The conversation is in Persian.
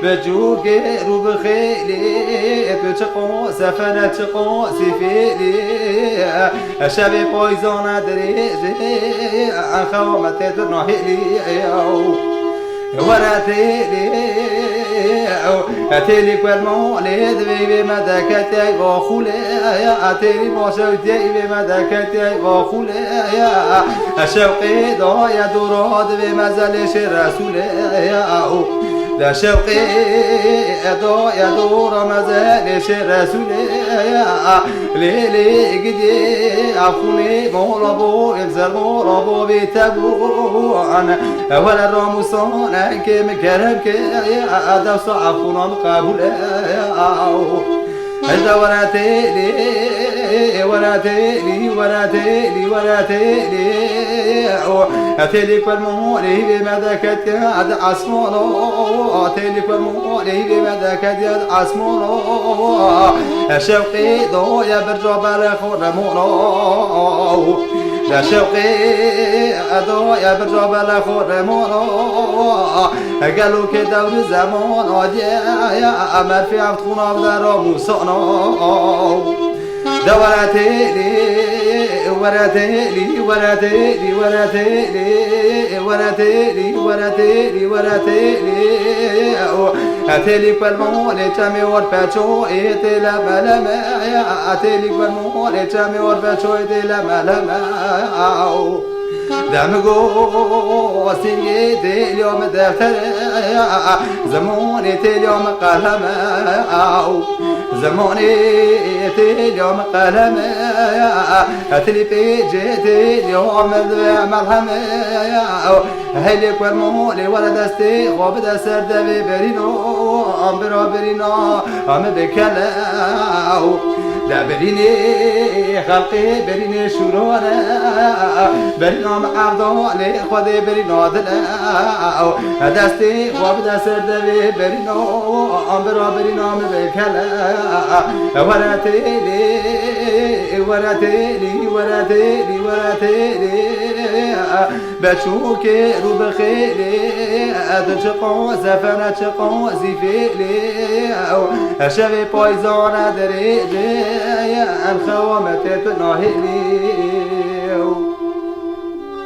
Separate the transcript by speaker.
Speaker 1: بجوك روب خيلي بتقو سفنة تقو سفيلي شبي بويزون دريجي عن خومة تنهيلي أتيلي كل مولد بيبي مدكتي وخولي أتيلي مشوتي بمدكتي وخولي الشوقي ضايا دوراد بمزلش رسولي لا شوقي ضايا دور مزلش رسولي ليلي قدي عفوني مولابو انزل مولابو بيتابو ولا الراموسون كم كرمك أدو صعفونا مقابل هذا وراتيلي وراتيلي وراتيلي وراتيلي أتيلي كل مولي بماذا كتير عصمونو أتيلي كل مولي بماذا كتير عصمونو شوقي ضويا برجع بالخور مونو لا شوقي ضويا برجع بالخور مونو قالوا كدور الزمان يا أمر في عفتنا بدر موسونو دوراتيلي وراتيلي وراتيلي وراتيلي وراتيلي وراتيلي وراتيلي أتيلي بالمول تامي ورباتشو إتلا ملما أتيلي بالمول تامي ورباتشو إتلا ملما دمجو سنيتي اليوم دفتر زموني اليوم قلم زموني اليوم قلم أتلي بيجيتي اليوم مرهم هلي كرمولي ولا دستي خوب دستر دبي برينو أمبرو برينو أم بكلاو بريني خلقي بريني شرونا برينا معبدو لي خذي برينا دلا دستي وابدا سردبي برينو أمبرا برينا مبكلا وراتيلي وراتيلي وراتيلي وراتيلي بشوكي روب خيلي أدشقو زفنا شقو زفيلي شبي بويزون دريجي الخوامة تنهيلي